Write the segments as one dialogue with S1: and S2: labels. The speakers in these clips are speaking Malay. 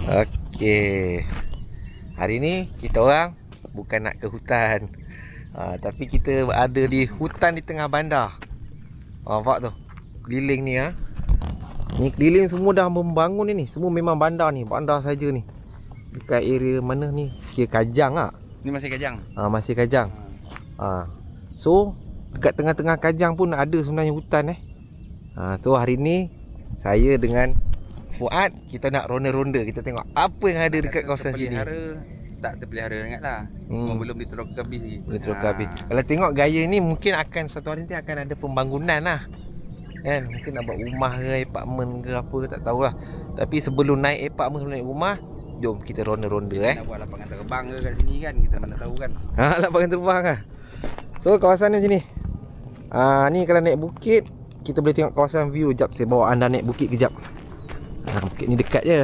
S1: Okey. Hari ni kita orang bukan nak ke hutan. Tapi kita ada di hutan di tengah bandar. Nampak tu. Keliling ni Ni keliling semua dah membangun ni. Semua memang bandar ni, bandar saja ni. Dekat area mana ni? Kira Kajang
S2: Ni masih Kajang.
S1: Masih Kajang. So dekat tengah-tengah Kajang pun ada sebenarnya hutan So hari ni saya dengan Fuad kita nak ronda-ronda, kita tengok apa yang ada dekat kawasan sini.
S2: Tak terpelihara ingatlah. Belum diterok ke habis lagi.
S1: Boleh terus ke habis. Kalau tengok gaya ni mungkin akan satu hari nanti akan ada pembangunan kan. Mungkin nak buat rumah ke apartmen ke apa tak tahulah. Tapi sebelum naik apartmen, sebelum naik rumah, jom kita ronda-ronda
S2: Nak buat lapangan terbang ke kat sini kan, kita mana tahu kan.
S1: Lapangan terbang So kawasan ni macam ni. Ni kalau naik bukit kita boleh tengok kawasan view. Jap saya bawa anda naik bukit kejap. Bukit ni dekat je.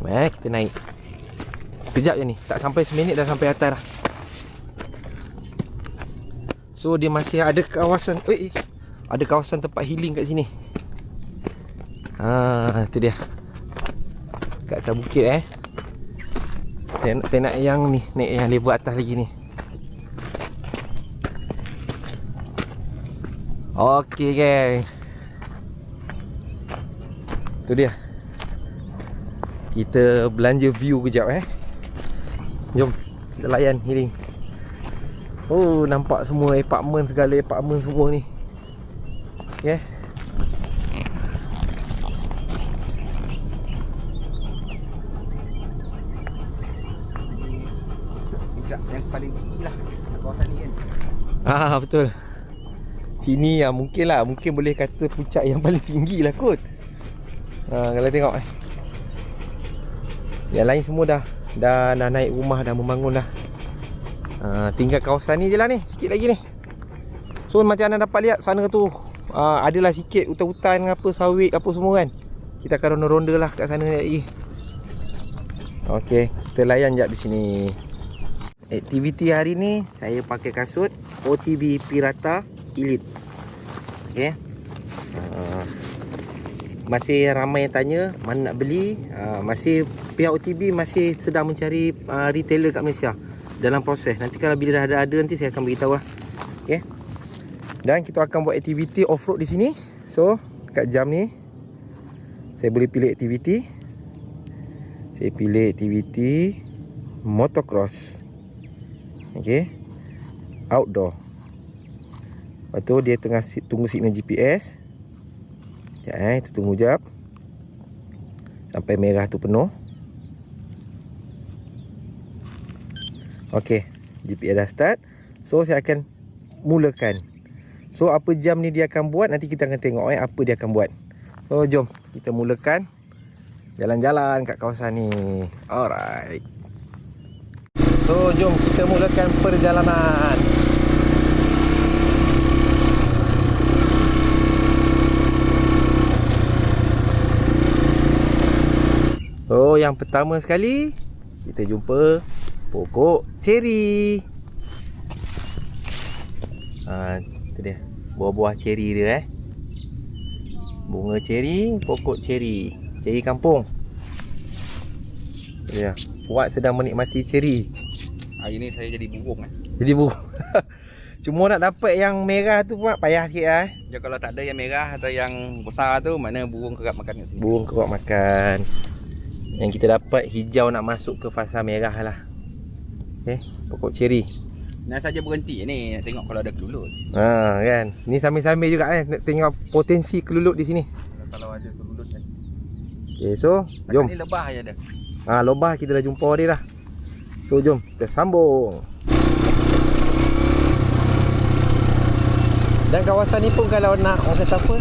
S1: Kita naik. Sekejap je ni. Tak sampai seminit dah sampai atas dah. So dia masih ada kawasan. Ada kawasan tempat healing kat sini. Tu dia. Kat atas bukit Saya nak yang ni. Naik yang level atas lagi ni. Okey geng. Tu dia. Kita belanja view kejap Jom kita layan healing. Nampak semua apartmen, segala apartmen semua ni.
S2: Puncak yang paling tinggi lah kawasan ni kan.
S1: Betul. Sini mungkin boleh kata puncak yang paling tinggi lah kot. Kalau tengok yang lain semua dah naik rumah, dah membangun dah. Tinggal kawasan ni je lah ni, sikit lagi ni. So macam anda dapat lihat sana tu, adalah sikit hutan-hutan apa, sawit apa semua kan. Kita akan ronda-ronda lah kat sana lagi. Okey, kita layan jap di sini. Aktiviti hari ni saya pakai kasut OTB Pirata Elite. Masih ramai yang tanya mana nak beli. Masih pihak OTB masih sedang mencari retailer kat Malaysia. Dalam proses. Nanti kalau bila dah ada nanti saya akan beritahu lah. Dan kita akan buat aktiviti off-road di sini. So kat jam ni saya boleh pilih aktiviti. Saya pilih aktiviti motocross. Outdoor. Lepas tu dia tengah tunggu signal GPS. Kita tunggu jap sampai merah tu penuh. Okey, GPS dah start. So saya akan mulakan. So apa jam ni dia akan buat, nanti kita akan tengok apa dia akan buat. So jom kita mulakan jalan-jalan kat kawasan ni. Alright. So jom kita mulakan perjalanan. So yang pertama sekali kita jumpa pokok ceri. Itu dia buah-buah ceri dia bunga ceri, pokok ceri, ceri kampung. Ya, Fuad sedang menikmati ceri.
S2: Hari ni saya jadi burung
S1: Jadi burung. Cuma nak dapat yang merah tu Fuad payah sikit
S2: Ya, kalau tak ada yang merah atau yang besar tu, mana burung kerap makan kat sini.
S1: Burung kerap makan. Yang kita dapat hijau nak masuk ke fasa merah lah. Pokok ceri.
S2: Nak saja berhenti ni, nak tengok kalau ada kelulut.
S1: Kan. Ni sambil-sambil juga nak tengok potensi kelulut di sini.
S2: Kalau ada kelulut
S1: so jom.
S2: Ni lebah je ada.
S1: Lebah kita dah jumpa dia dah. So jom kita sambung. Dan kawasan ni pun kalau nak orang kata apa,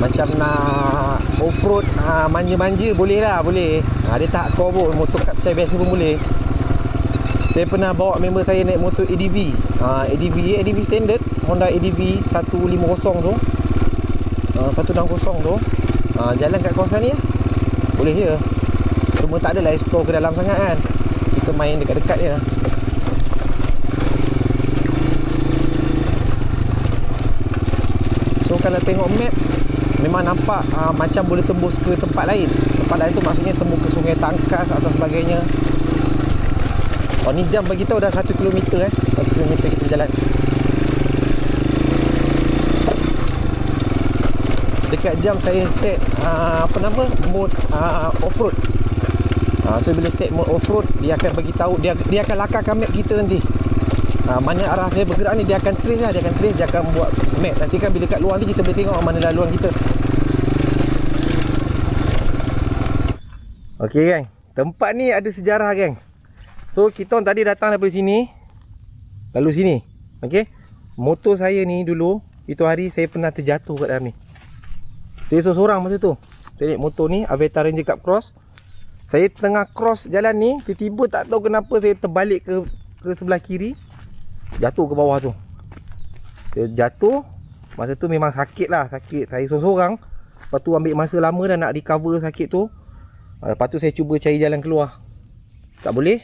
S1: macam nak off-road, manja-manja boleh lah, boleh. Dia tak hardcore pun, motor kapcai biasa pun boleh. Saya pernah bawa member saya naik motor ADV. ADV standard, Honda ADV 150 tu. 160 tu. Jalan kat kawasan ni boleh je. Cuma tak adalah explore ke dalam sangat kan. Kita main dekat-dekat je. So kalau tengok map, memang nampak macam boleh tembus ke tempat lain. Tempat lain tu maksudnya tembus ke Sungai Tangkas atau sebagainya. Oh, ni jam bagi tahu dah 1 km 1 km kita jalan. Dekat jam saya set apa nama, mode off-road. So bila set mode off-road, dia akan bagi tahu, dia akan lakarkan map kita nanti. Mana arah saya bergerak ni, dia akan trace lah, dia akan buat map. Nanti kan bila kat luar ni kita boleh tengok mana laluan kita. Okey gang, tempat ni ada sejarah gang. So kita orang tadi datang daripada sini, lalu sini. Okey, motor saya ni dulu, itu hari saya pernah terjatuh kat dalam ni. Saya seorang masa tu. Saya naik motor ni, Aveta Ranger Cup Cross. Saya tengah cross jalan ni, tiba-tiba tak tahu kenapa saya terbalik ke sebelah kiri. Jatuh ke bawah tu. Saya jatuh. Masa tu memang sakit lah, sakit. Saya seorang. Lepas tu ambil masa lama dah nak recover sakit tu. Lepas tu saya cuba cari jalan keluar. Tak boleh.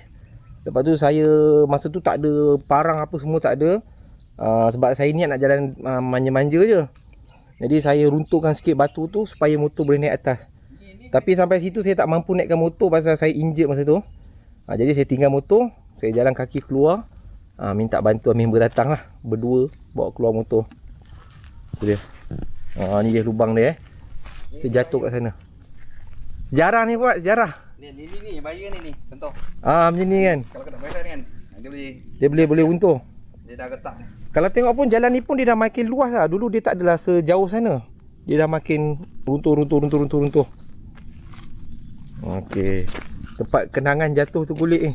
S1: Lepas tu saya, masa tu tak ada parang apa semua, tak ada. Sebab saya niat nak jalan manja-manja je. Jadi saya runtuhkan sikit batu tu supaya motor boleh naik atas. Tapi sampai situ saya tak mampu naikkan motor pasal saya injured masa tu. Jadi saya tinggal motor, saya jalan kaki keluar. Minta bantuan member datang lah, berdua bawa keluar motor. Tu dia. Ni dia lubang dia Saya jatuh kat sana. Sejarah ni buat, sejarah.
S2: Ni bahaya ni contoh.
S1: Macam ni kan.
S2: Kalau kena bayar kan,
S1: dia boleh runtuh.
S2: dia dah retak.
S1: Kalau tengok pun jalan ni pun dia dah makin luas lah. Dulu dia tak adalah sejauh sana. Dia dah makin runtuh. Okey. Tempat kenangan jatuh tu kulit ni.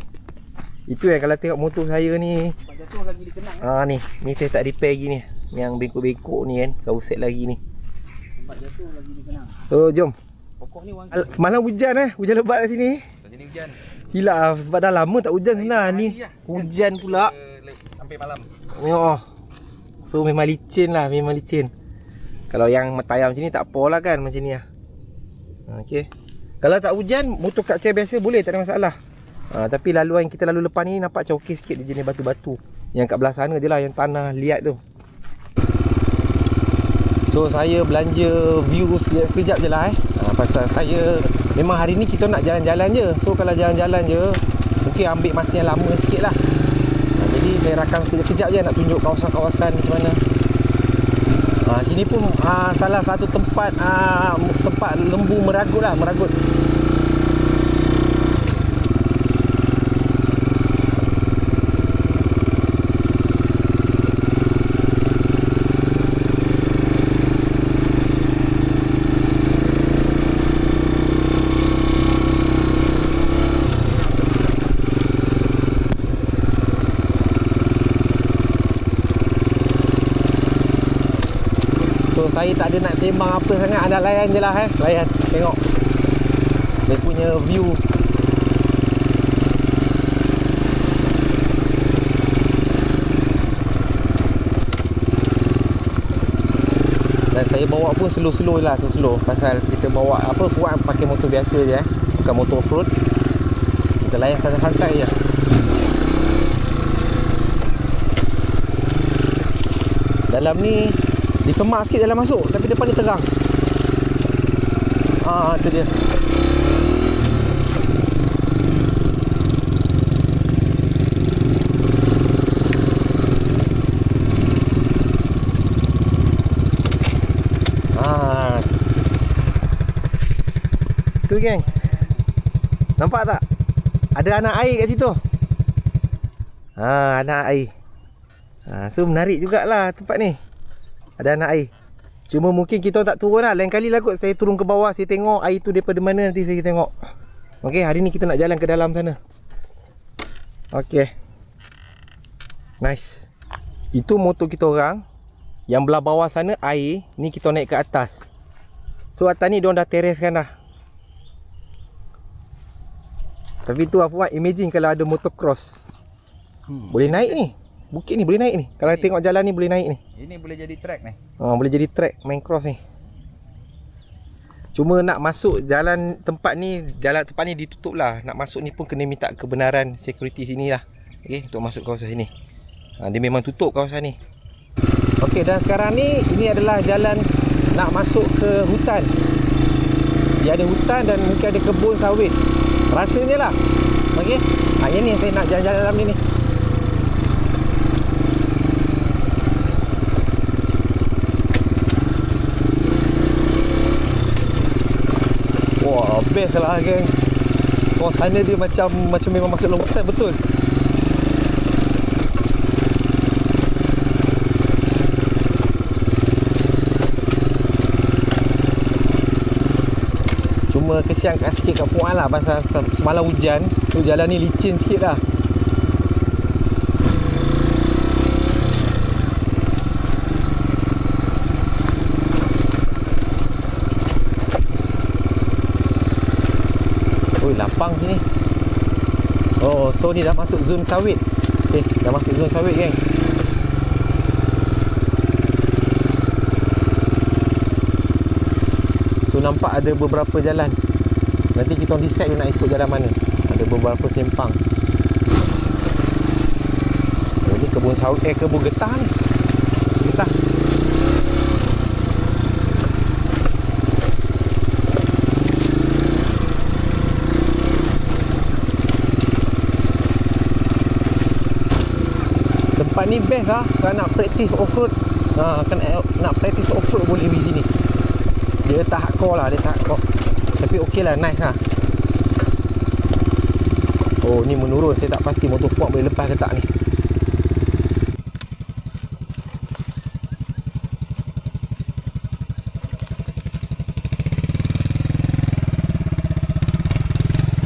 S1: Itu kalau tengok motor saya ni.
S2: Tempat jatuh lagi dikenang.
S1: Ni saya tak repair lagi ni. Yang bengkok-bengkok ni kan, kau set lagi ni.
S2: Tempat jatuh lagi dikenang.
S1: Jom.
S2: Pokok ni wang.
S1: Semalam hujan hujan lebat kat sini.
S2: Kat sini hujan.
S1: Silap lah, sebab dah lama tak hujan sebenarnya ni. Hujan pula.
S2: Sampai malam.
S1: Tengok. So memang licin lah, memang licin. Kalau yang tayar macam ni tak apalah kan, macam ni lah. Okey. Kalau tak hujan, motor kat chair biasa boleh, tak ada masalah. Tapi laluan yang kita lalu lepas ni nampak macam okey sikit, dia jenis batu-batu. Yang kat belah sana je lah, yang tanah liat tu. So saya belanja view sekejap je lah pasal saya memang hari ni kita nak jalan-jalan je. So kalau jalan-jalan je, mungkin ambil masa yang lama sikit lah. Jadi saya rakam kejap-kejap je nak tunjuk kawasan-kawasan macam mana. Sini pun salah satu tempat tempat lembu meragut lah, meragut. So saya tak ada nak sembang apa sangat, ada layan je lah layan, tengok dia punya view. Dan saya bawa pun slow-slow lah, slow-slow. Pasal kita bawa apa, Fuad pakai motor biasa je bukan motor off-road. Kita layan santai-santai je. Dalam ni disemak sikit jalan masuk, tapi depan ni terang. Itu dia. Tu geng. Nampak tak? Ada anak air kat situ. Anak air. So menarik jugalah tempat ni. Ada anak air. Cuma mungkin kita tak turun lah. Lain kali lah kot saya turun ke bawah, saya tengok air tu daripada mana, nanti saya tengok. Okey, hari ni kita nak jalan ke dalam sana. Okey. Nice. Itu motor kita orang. Yang belah bawah sana air, ni kita naik ke atas. So atas ni diorang dah teraskan dah. Tapi tu apa buat, imagine kalau ada motocross. Boleh naik ni. Bukit ni boleh naik ni. Kalau tengok jalan ni boleh naik ni.
S2: Ini boleh jadi track ni.
S1: Boleh jadi track main cross ni. Cuma nak masuk jalan tempat ni, jalan tempat ni ditutup lah. Nak masuk ni pun kena minta kebenaran security sini lah. Okey, untuk masuk kawasan sini. Dia memang tutup kawasan ni. Okey, dan sekarang ni ini adalah jalan nak masuk ke hutan. Dia ada hutan dan mungkin ada kebun sawit. Rasanya lah. Okey. Yang ni saya nak jalan-jalan dalam ni. Wah, best lah geng. Suasana dia macam memang masuk dalam hutan betul. Cuma kesiankan sikit kat Fuad lah pasal semalam hujan. So jalan ni licin sikit lah. Oi, lapang sini. Oh, so ni dah masuk zon sawit. Okay, dah masuk zon sawit geng. So nampak ada beberapa jalan. Nanti kita orang decide nak ikut jalan mana. Ada beberapa sempang. Oh, ni kebun sawit, kebun getah ni. Getah. Tempat ni best lah kalau nak practice off-road. Nak practice off-road boleh pergi sini. Dia tak hardcore lah, dia tak hardcore. Tapi okey lah, nice lah. Oh, ni menurun. Saya tak pasti motor Fuad boleh lepas ke tak ni.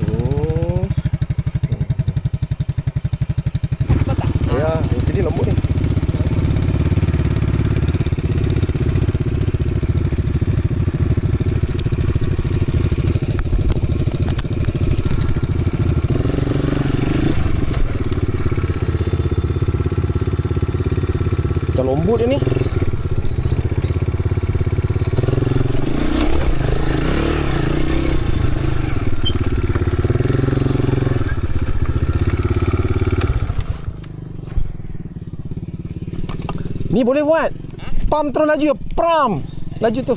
S1: Oh. Ya, yang sini lembut ni. Macam lembut dia ni. Ni boleh buat. Pam terus laju ya. Pram. Laju tu.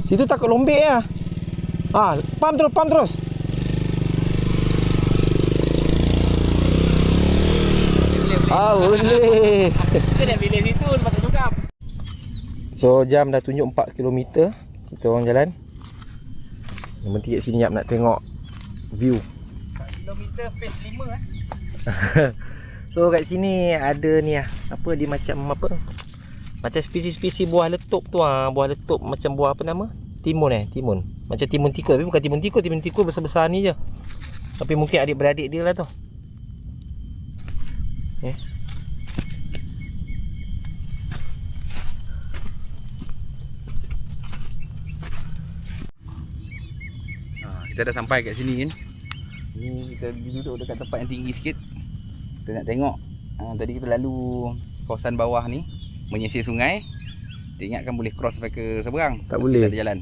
S1: Situ takut lombek ya. Pam terus. Boleh.
S2: Kita dah pilih situ, lepas tu juga.
S1: So jam dah tunjuk 4 km. Kita orang jalan. Yang penting kat sini nak tengok view.
S2: 4 km pace 5
S1: So kat sini ada ni lah. Apa dia macam apa? Macam spesies-spesies buah letup tu ah. Buah letup macam buah apa nama? Timun timun. Macam timun tikus tapi bukan timun tikus. Timun tikus besar-besar ni je. Tapi mungkin adik-beradik dia lah tu.
S2: Kita dah sampai kat sini kan. Ni kita duduk dekat tempat yang tinggi sikit. Kita nak tengok. Tadi kita lalu kawasan bawah ni, menyisir sungai. Kita ingatkan boleh cross sampai ke seberang.
S1: Tak boleh.
S2: Tak ada jalan.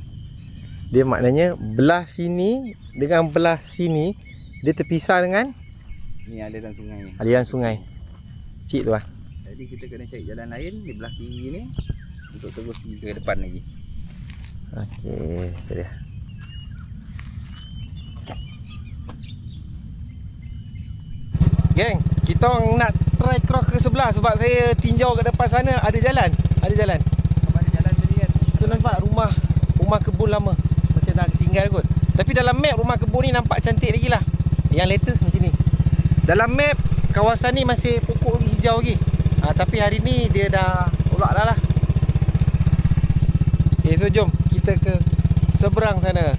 S1: Dia maknanya belah sini dengan belah sini dia terpisah dengan
S2: ni aliran sungai ni.
S1: Aliran sungai. Cik tu lah.
S2: Jadi kita kena cari jalan lain di belah kiri ni untuk terus pergi ke depan lagi.
S1: Okey, tu dia. Geng, kita orang nak try cross ke sebelah sebab saya tinjau kat depan sana ada jalan. Ada jalan.
S2: Ada jalan tadi kan.
S1: Tu nampak rumah kebun lama. Macam dah tinggal kot. Tapi dalam map rumah kebun ni nampak cantik lagi lah. Yang latest macam ni. Dalam map kawasan ni masih pokok hijau lagi. Tapi hari ni dia dah tolak dah lah. Okay, so jom kita ke seberang sana.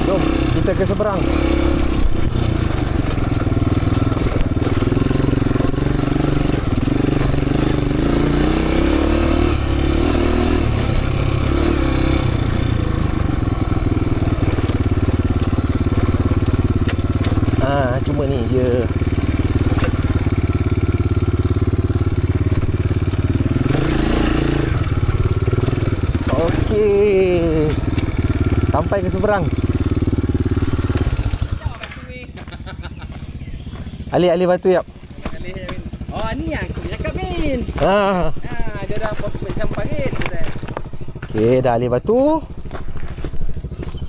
S1: Jom kita ke seberang. Cuma ni je. Okey. Sampai ke seberang. Ali batu yap.
S2: Oh ni yang aku cakap Min. dia dah macam parit.
S1: Okey, dah alih batu.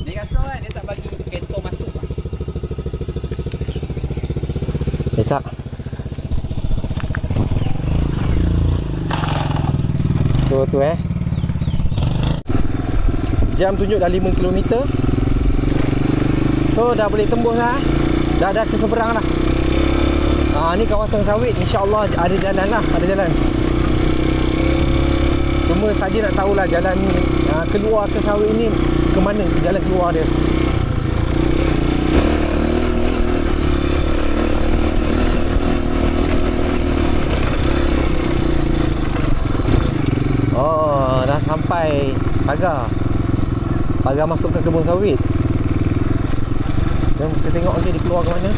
S2: Dia kata kan dia tak bagi kereta masuk.
S1: Tak. So tu jam tunjuk dah 5 km. So dah boleh tembus lah. Dah ke seberang dah. Ni kawasan sawit, insya-Allah ada jalan lah, ada jalan. Cuma saja nak tahulah jalan keluar ke sawit ni ke mana, jalan keluar dia. Oh, dah sampai pagar masuk ke kebun sawit. Jom kita tengok nanti dia keluar ke mana.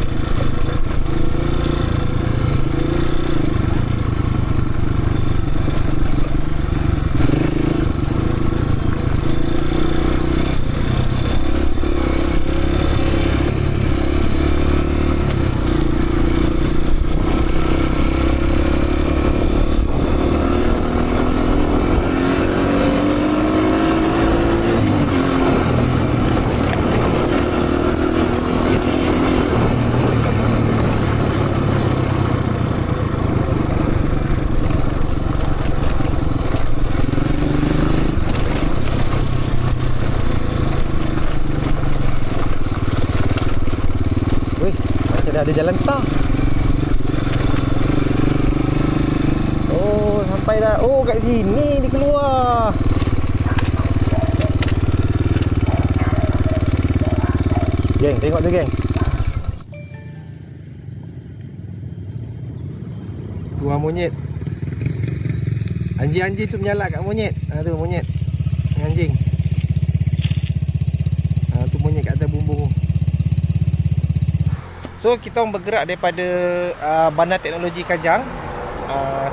S1: Ada jalan tar. Oh, sampai dah. Oh, kat sini dia keluar. Geng, tengok tu geng. Tuan monyet. Anjing-anjing tu menyalak kat monyet. Tu monyet. Anjing. Tu monyet kat atas bumbung. So kita bergerak daripada Bandar Teknologi Kajang,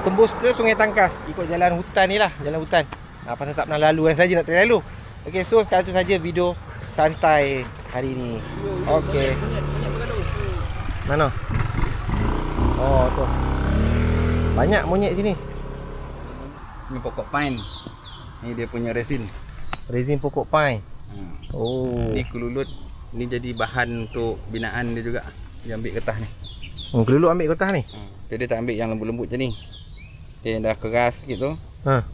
S1: tembus ke Sungai Tangkas ikut jalan hutan ni lah, jalan hutan. Pasal tak pernah lalu kan, saja nak terlalu. Okey, so sekarang tu saja video santai hari ni. Okey. Mana? Oh tu. Banyak monyet sini.
S2: Ni pokok pine. Ni dia punya resin.
S1: Resin pokok pine. Oh.
S2: Ni kelulut. Ni jadi bahan untuk binaan dia juga. Dia ambil getah ni.
S1: Keluluk ambil getah ni?
S2: Dia tak ambil yang lembut-lembut macam ni. Dia yang dah keras sikit tu,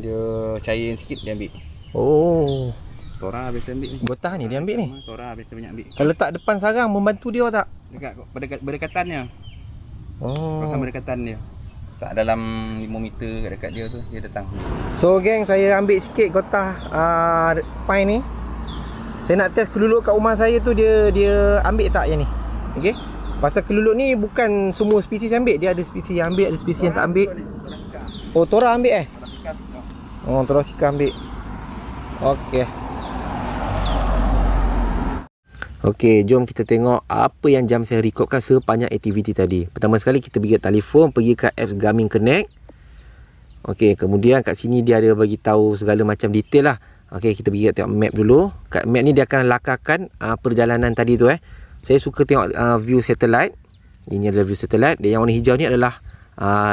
S2: dia cairin sikit dia ambil.
S1: Oh.
S2: Tora biasa ambil ni.
S1: Getah ni dia ambil ni?
S2: Tora biasa banyak ambil.
S1: Kalau letak depan sarang membantu dia tak?
S2: Dekat berdekatannya.
S1: Oh.
S2: Kawasan berdekatan dia. Tak dalam 5 meter kat dekat dia tu, dia datang.
S1: So geng, saya ambil sikit getah pine ni. Saya nak test keluluk kat rumah saya tu, dia ambil tak yang ni. Okey. Pasal keluluk ni bukan semua spesies ambil. Dia ada spesies yang ambil, ada spesies yang tak ambil. Oh, tora ambil Oh, tora sika ambil. Okey. Okey, jom kita tengok apa yang jam saya rekodkan sepanjang aktiviti tadi. Pertama sekali kita pergi ke telefon, pergi ke apps Garmin Connect. Okey, kemudian kat sini dia ada bagi tahu segala macam detail lah. Okey, kita pergi tengok map dulu. Kat map ni dia akan lakarkan perjalanan tadi tu Saya suka tengok view satellite. Ini adalah view satellite. Dan yang warna hijau ni adalah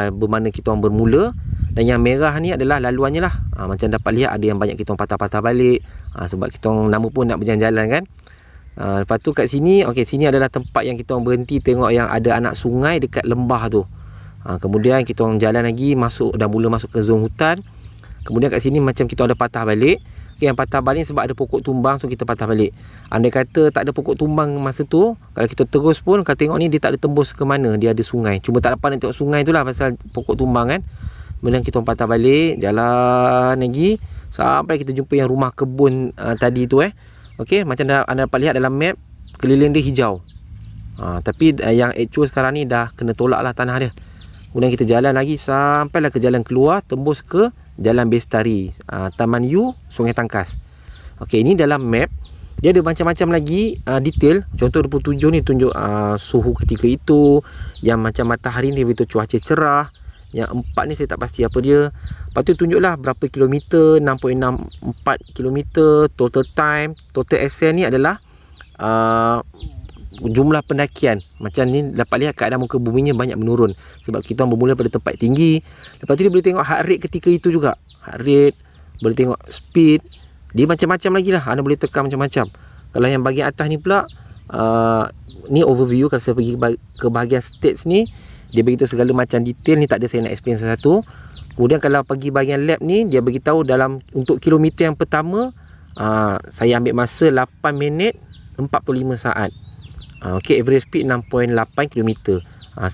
S1: bermakna kita orang bermula. Dan yang merah ni adalah laluannya lah. Macam dapat lihat ada yang banyak kita orang patah-patah balik. Sebab kita orang nama pun nak berjalan-jalan kan. Lepas tu kat sini, okey, sini adalah tempat yang kita orang berhenti tengok yang ada anak sungai dekat lembah tu. Kemudian kita orang jalan lagi, dah mula masuk ke zon hutan. Kemudian kat sini macam kita ada patah balik. Yang patah balik sebab ada pokok tumbang, so kita patah balik. Andai kata tak ada pokok tumbang masa tu, kalau kita terus pun, kalau tengok ni dia tak ada tembus ke mana, dia ada sungai. Cuma tak dapat nak tengok sungai tu lah pasal pokok tumbang kan. Kemudian kita patah balik, jalan lagi sampai kita jumpa yang rumah kebun tadi tu Okey, macam anda dapat lihat dalam map, keliling dia hijau. Tapi yang actual sekarang ni dah kena tolak lah tanah dia. Kemudian kita jalan lagi sampailah ke jalan keluar, tembus ke Jalan Bestari, Taman U, Sungai Tangkas. Okey, ini dalam map dia ada macam-macam lagi detail. Contoh 27 ni tunjuk suhu ketika itu, yang macam matahari ni begitu cuaca cerah. Yang 4 ni saya tak pasti apa dia. Lepas tu tunjuklah berapa kilometer, 6.64 kilometer, total time, total ascent ni adalah jumlah pendakian. Macam ni dapat lihat keadaan muka buminya banyak menurun. Sebab kita orang bermula pada tempat tinggi. Lepas tu dia boleh tengok heart rate ketika itu juga. Heart rate, boleh tengok speed. Dia macam-macam lagi lah. Anda boleh tekan macam-macam. Kalau yang bahagian atas ni pula, ni overview. Kalau saya pergi ke bahagian stats ni, dia beritahu segala macam detail. Ni tak ada saya nak explain satu-satu. Kemudian kalau pergi bahagian lab ni, dia beritahu dalam untuk kilometer yang pertama, saya ambil masa 8 minit 45 saat. Okey, average speed 6.8 km.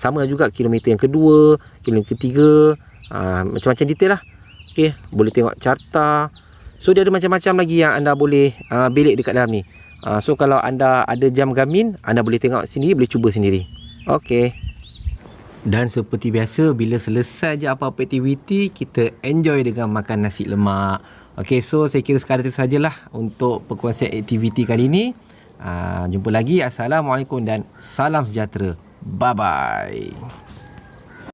S1: Sama juga kilometer yang kedua, kilometer ketiga, macam-macam detail lah. Okey, boleh tengok carta. So dia ada macam-macam lagi yang anda boleh belik dekat dalam ni. So kalau anda ada jam Garmin, anda boleh tengok sendiri, boleh cuba sendiri. Okey. Dan seperti biasa, bila selesai je apa-apa aktiviti, kita enjoy dengan makan nasi lemak. Okey, so saya kira sekadar itu sajalah untuk perkongsian aktiviti kali ini. Jumpa lagi. Assalamualaikum dan salam sejahtera. Bye-bye.